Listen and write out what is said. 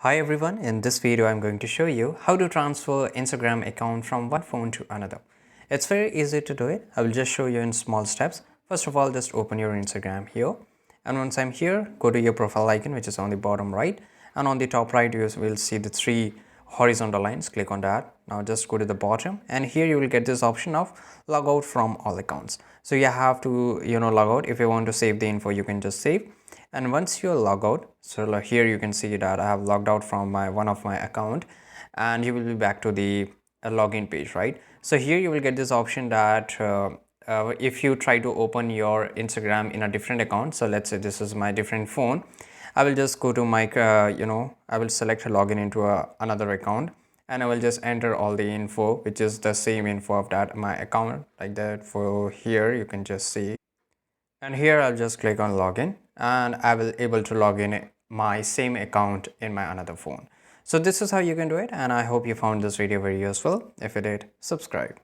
Hi everyone, in this video I'm going to show you how to transfer Instagram account from one phone to another. It's very easy to do it. I will just show you in small steps. First of all, just open your Instagram here, and once I'm here, go to your profile icon which is on the bottom right, and on the top right you will see the three horizontal lines. Click on that. Now just go to the bottom, and here you will get this option of log out from all accounts. So you have to log out. If you want to save the info, you can just save. And once you log out, so like here you can see that I have logged out from one of my account, and you will be back to the login page, right? So here you will get this option that if you try to open your Instagram in a different account, so let's say this is my different phone, I will just go to my I will select login into another account, and I will just enter all the info which is the same info of that my account, like that. For here you can just see, and here I'll just click on login, and I will able to log in my same account in my another phone. So this is how you can do it, and I hope you found this video very useful. If you did, subscribe.